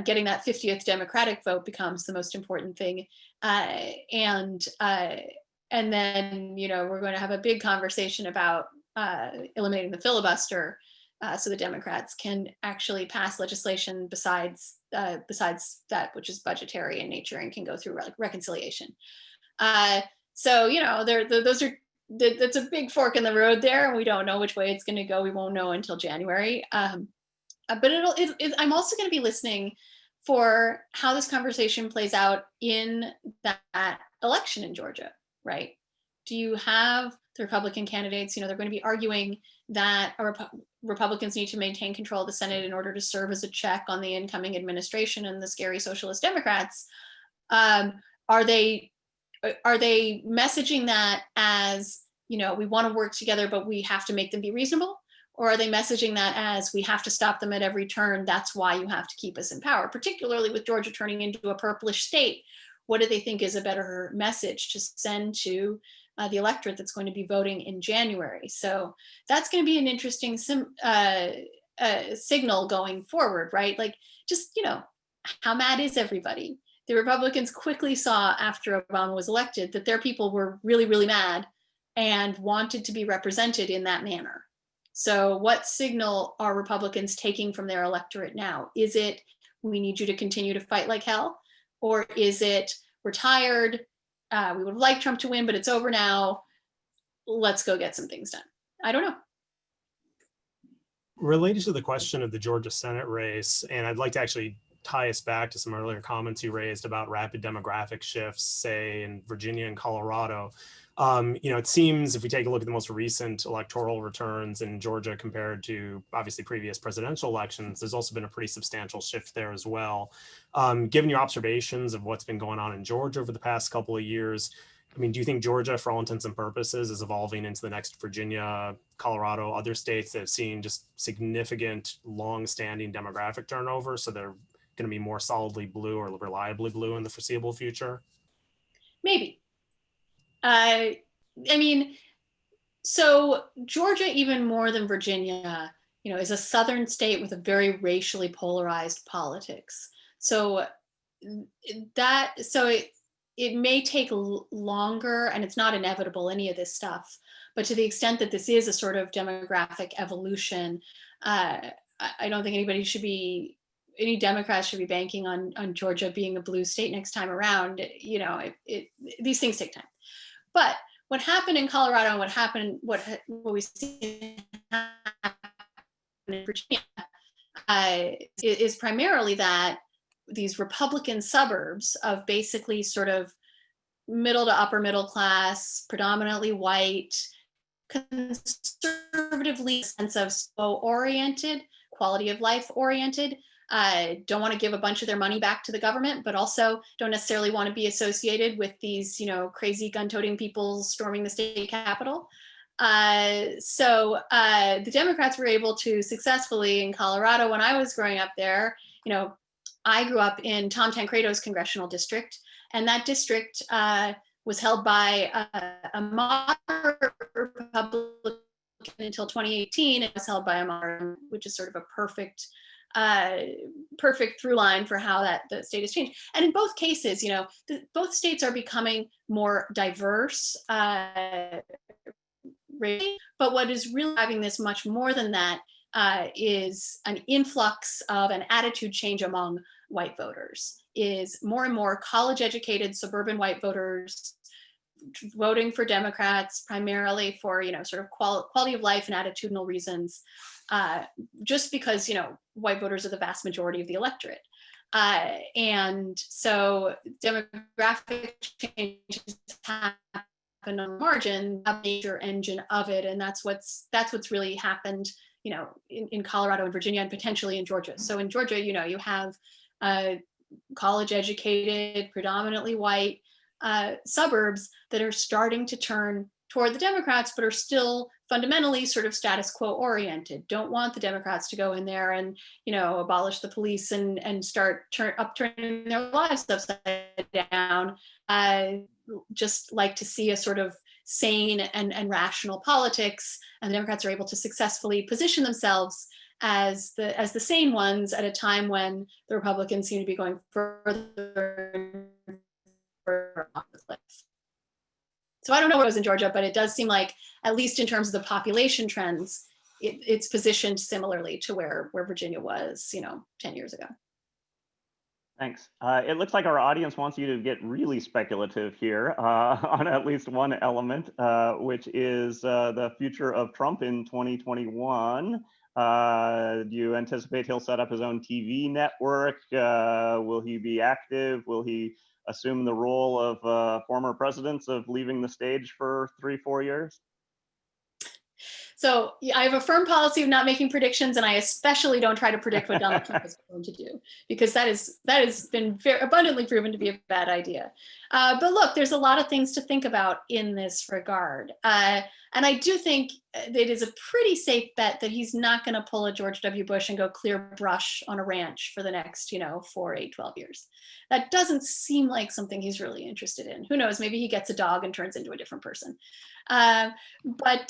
Getting that 50th Democratic vote becomes the most important thing. And then, we're going to have a big conversation about eliminating the filibuster so the Democrats can actually pass legislation besides that which is budgetary in nature and can go through reconciliation. So, that's a big fork in the road there, and we don't know which way it's going to go. We won't know until January. But I'm also going to be listening for how this conversation plays out in that election in Georgia, right? Do you have the Republican candidates? They're going to be arguing that Republicans need to maintain control of the Senate in order to serve as a check on the incoming administration and the scary socialist Democrats. Are they messaging that as, we want to work together, but we have to make them be reasonable? Or are they messaging that as, we have to stop them at every turn, that's why you have to keep us in power? Particularly with Georgia turning into a purplish state, what do they think is a better message to send to the electorate that's going to be voting in January? So that's going to be an interesting signal going forward, right? Like, just, how mad is everybody? The Republicans quickly saw after Obama was elected that their people were really, really mad and wanted to be represented in that manner. So what signal are Republicans taking from their electorate now? Is it, we need you to continue to fight like hell? Or is it, we're tired, we would have liked Trump to win, but it's over now, let's go get some things done? I don't know. Related to the question of the Georgia Senate race, and I'd like to actually tie us back to some earlier comments you raised about rapid demographic shifts, say in Virginia and Colorado. It seems if we take a look at the most recent electoral returns in Georgia compared to obviously previous presidential elections, there's also been a pretty substantial shift there as well. Given your observations of what's been going on in Georgia over the past couple of years, do you think Georgia, for all intents and purposes, is evolving into the next Virginia, Colorado, other states that have seen just significant, long-standing demographic turnover, so they're going to be more solidly blue or reliably blue in the foreseeable future? Maybe. So Georgia, even more than Virginia, is a southern state with a very racially polarized politics. So it may take longer, and it's not inevitable, any of this stuff, but to the extent that this is a sort of demographic evolution, I don't think any Democrats should be banking on Georgia being a blue state next time around. These things take time. But what happened in Colorado and what we see happen in Virginia is primarily that these Republican suburbs of basically sort of middle to upper middle class, predominantly white, conservatively sense of slow-oriented, quality of life oriented, don't want to give a bunch of their money back to the government, but also don't necessarily want to be associated with these, crazy gun-toting people storming the state capitol. So the Democrats were able to successfully in Colorado, when I was growing up there, I grew up in Tom Tancredo's congressional district, and that district was held by a moderate Republican until 2018, and was held by a moderate, which is sort of a perfect through line for how the state has changed. And in both cases, both states are becoming more diverse, really, but what is really driving this much more than that is an influx of an attitude change among white voters, is more and more college-educated suburban white voters voting for Democrats primarily for, sort of quality of life and attitudinal reasons, just because, white voters are the vast majority of the electorate. And so demographic changes happen on the margin, a major engine of it. And that's what's really happened, in Colorado and Virginia, and potentially in Georgia. So in Georgia, you have college educated, predominantly white suburbs that are starting to turn toward the Democrats, but are still fundamentally sort of status quo oriented, don't want the Democrats to go in there and, abolish the police and start upturning their lives upside down. Just like to see a sort of sane and rational politics, and the Democrats are able to successfully position themselves as the sane ones at a time when the Republicans seem to be going further off the cliff. So I don't know what it was in Georgia, but it does seem like, at least in terms of the population trends, it's positioned similarly to where Virginia was, 10 years ago. Thanks. It looks like our audience wants you to get really speculative here on at least one element, which is the future of Trump in 2021. Do you anticipate he'll set up his own TV network? Will he be active? Will he assume the role of former presidents of leaving the stage for 3-4 years? So I have a firm policy of not making predictions, and I especially don't try to predict what Donald Trump is going to do, because that has been very abundantly proven to be a bad idea. But look, there's a lot of things to think about in this regard. And I do think it is a pretty safe bet that he's not going to pull a George W. Bush and go clear brush on a ranch for the next, 4, 8, 12 years. That doesn't seem like something he's really interested in. Who knows? Maybe he gets a dog and turns into a different person. But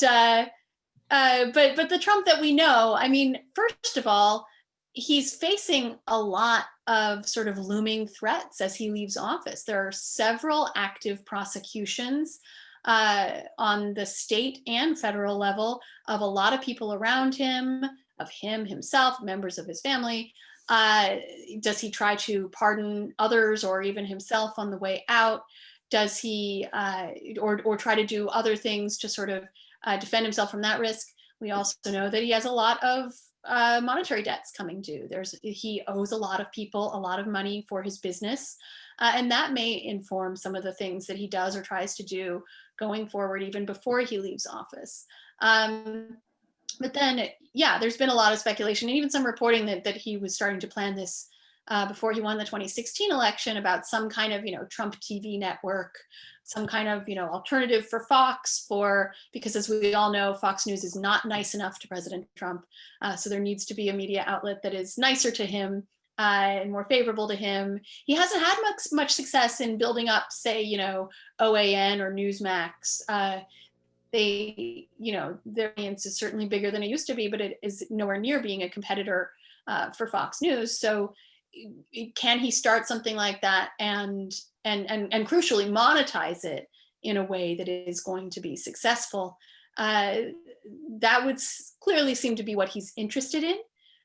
the Trump that we know, I mean, first of all, he's facing a lot of sort of looming threats as he leaves office. There are several active prosecutions on the state and federal level of a lot of people around him, of him himself, members of his family. Does he try to pardon others or even himself on the way out? Does he or try to do other things to sort of defend himself from that risk? We also know that he has a lot of monetary debts coming due. He owes a lot of people a lot of money for his business, and that may inform some of the things that he does or tries to do going forward, even before he leaves office. But then, yeah, there's been a lot of speculation and even some reporting that he was starting to plan this before he won the 2016 election about some kind of, Trump TV network, some kind of, alternative for Fox because as we all know, Fox News is not nice enough to President Trump. So there needs to be a media outlet that is nicer to him and more favorable to him. He hasn't had much success in building up, say, OAN or Newsmax. Their audience is certainly bigger than it used to be, but it is nowhere near being a competitor for Fox News. So can he start something like that and crucially monetize it in a way that is going to be successful? That would clearly seem to be what he's interested in.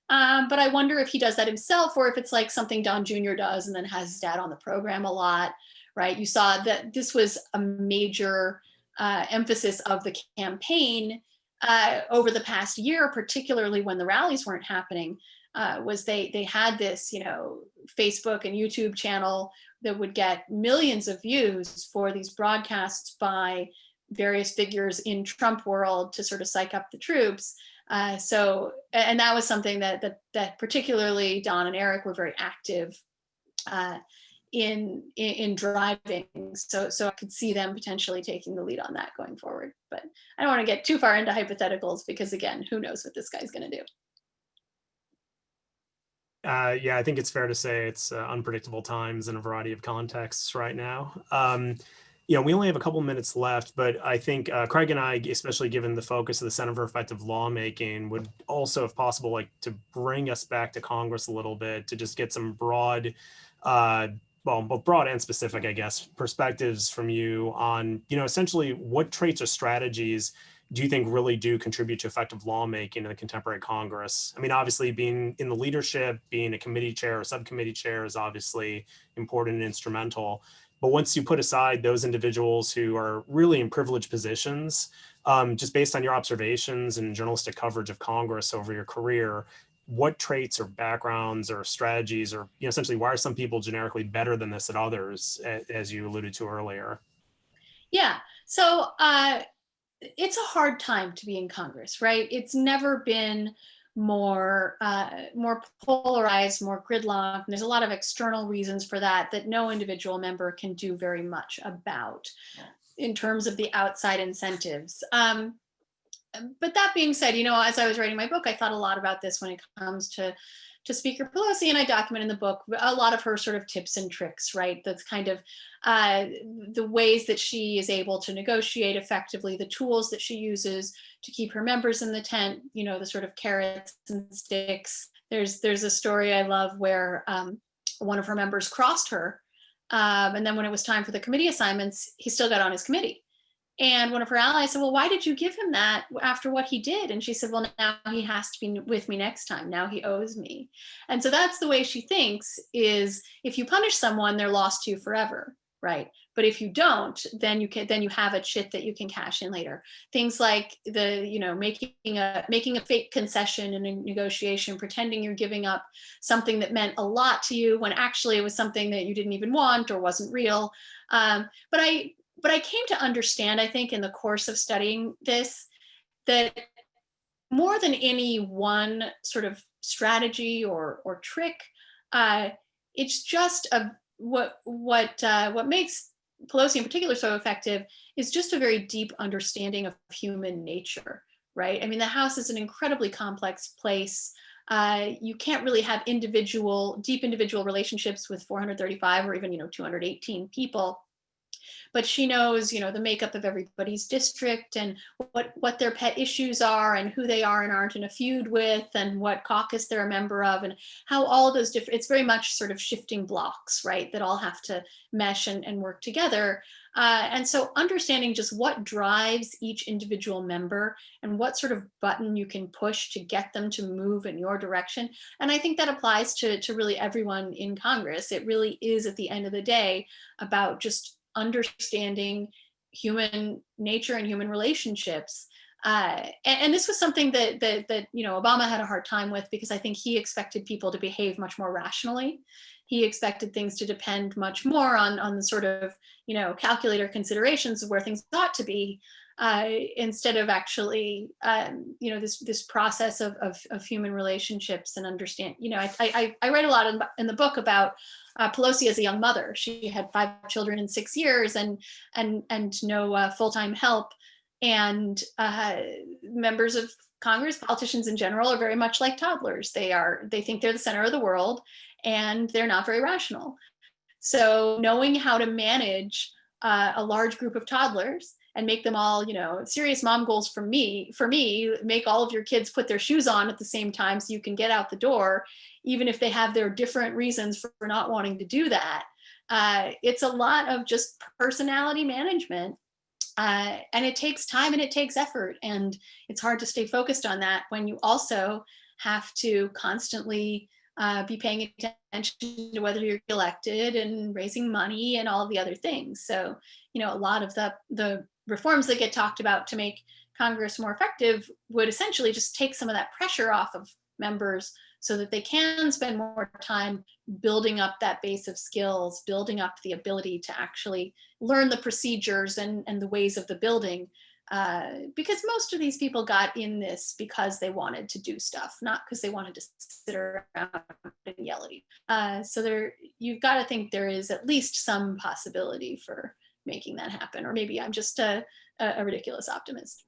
But I wonder if he does that himself, or if it's like something Don Jr. does and then has his dad on the program a lot, right? You saw that this was a major emphasis of the campaign over the past year, particularly when the rallies weren't happening. Was they had this, Facebook and YouTube channel that would get millions of views for these broadcasts by various figures in Trump world to sort of psych up the troops. And that was something that particularly Don and Eric were very active in driving. So I could see them potentially taking the lead on that going forward. But I don't want to get too far into hypotheticals because, again, who knows what this guy's going to do. Yeah, I think it's fair to say it's unpredictable times in a variety of contexts right now. We only have a couple minutes left, but I think Craig and I, especially given the focus of the Center for Effective Lawmaking, would also, if possible, like to bring us back to Congress a little bit to just get some broad, both broad and specific, I guess, perspectives from you on, essentially what traits or strategies do you think really do contribute to effective lawmaking in the contemporary Congress? I mean, obviously being in the leadership, being a committee chair or subcommittee chair is obviously important and instrumental. But once you put aside those individuals who are really in privileged positions, just based on your observations and journalistic coverage of Congress over your career, what traits or backgrounds or strategies or, essentially why are some people generically better than this at others, as you alluded to earlier? Yeah, so it's a hard time to be in Congress, right? It's never been more polarized, more gridlocked. And there's a lot of external reasons for that no individual member can do very much about in terms of the outside incentives. but that being said, as I was writing my book, I thought a lot about this when it comes to Speaker Pelosi, and I document in the book a lot of her sort of tips and tricks, right? That's kind of the ways that she is able to negotiate effectively, the tools that she uses to keep her members in the tent, the sort of carrots and sticks. There's a story I love where one of her members crossed her, and then when it was time for the committee assignments, he still got on his committee. And one of her allies said, well, why did you give him that after what he did? And she said, well, now he has to be with me next time. Now he owes me. And so that's the way she thinks, is if you punish someone, they're lost to you forever, right? But if you don't, then you have a chit that you can cash in later. Things like making a fake concession in a negotiation, pretending you're giving up something that meant a lot to you when actually it was something that you didn't even want or wasn't real. But I came to understand, I think, in the course of studying this, that more than any one sort of strategy or trick, it's just what makes Pelosi in particular so effective is just a very deep understanding of human nature, right? I mean, the House is an incredibly complex place. You can't really have deep individual relationships with 435 or even 218 people. But she knows, the makeup of everybody's district and what their pet issues are and who they are and aren't in a feud with and what caucus they're a member of and how all those it's very much sort of shifting blocks, right, that all have to mesh and work together. And so understanding just what drives each individual member and what sort of button you can push to get them to move in your direction. And I think that applies to really everyone in Congress. It really is, at the end of the day, about just understanding human nature and human relationships. And this was something that Obama had a hard time with, because I think he expected people to behave much more rationally. He expected things to depend much more on the sort of calculator considerations of where things ought to be, instead of actually this process of human relationships and understand. I write a lot in the book about Pelosi as a young mother. She had 5 children in 6 years and no full-time help. And members of Congress, politicians in general, are very much like toddlers. They think they're the center of the world, and they're not very rational. So knowing how to manage a large group of toddlers and make them all, serious mom goals for me, make all of your kids put their shoes on at the same time so you can get out the door, even if they have their different reasons for not wanting to do that. It's a lot of just personality management. And it takes time and it takes effort. And it's hard to stay focused on that when you also have to constantly be paying attention to whether you're elected and raising money and all of the other things. So, a lot of the reforms that get talked about to make Congress more effective would essentially just take some of that pressure off of members so that they can spend more time building up that base of skills, building up the ability to actually learn the procedures and the ways of the building. Because most of these people got in this because they wanted to do stuff, not because they wanted to sit around and yell at you. So you've got to think there is at least some possibility for making that happen. Or maybe I'm just a ridiculous optimist.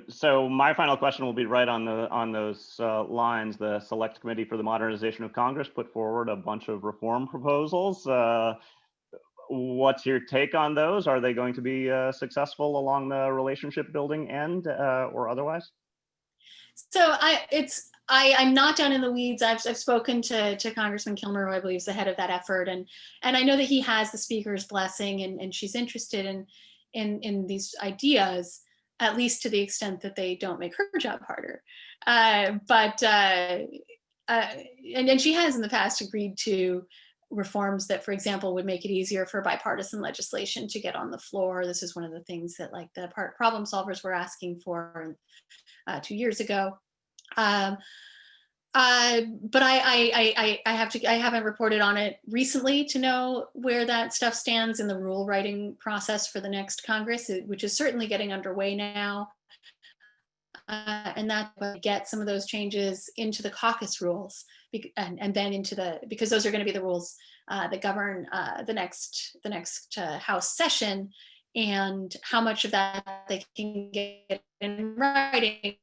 So my final question will be right on those lines. The Select Committee for the Modernization of Congress put forward a bunch of reform proposals. What's your take on those? Are they going to be successful along the relationship building end or otherwise? So I'm not down in the weeds. I've spoken to Congressman Kilmer, who I believe is the head of that effort, and I know that he has the Speaker's blessing, and she's interested in these ideas, at least to the extent that they don't make her job harder. And she has in the past agreed to reforms that, for example, would make it easier for bipartisan legislation to get on the floor. This is one of the things that the problem solvers were asking for 2 years ago. But I haven't reported on it recently to know where that stuff stands in the rule writing process for the next Congress, which is certainly getting underway now. And that will get some of those changes into the caucus rules, and then because those are going to be the rules that govern the next House session. and how much of that they can get in writing.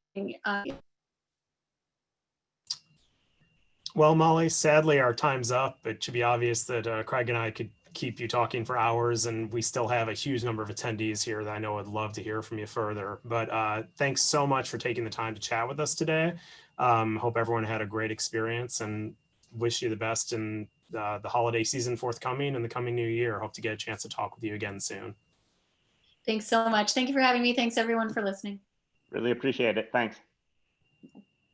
Well, Molly, sadly, our time's up. It should be obvious that Craig and I could keep you talking for hours, and we still have a huge number of attendees here that I know would love to hear from you further. But thanks so much for taking the time to chat with us today. Hope everyone had a great experience, and wish you the best in the holiday season forthcoming and the coming new year. Hope to get a chance to talk with you again soon. Thanks so much. Thank you for having me. Thanks everyone for listening. Really appreciate it. Thanks.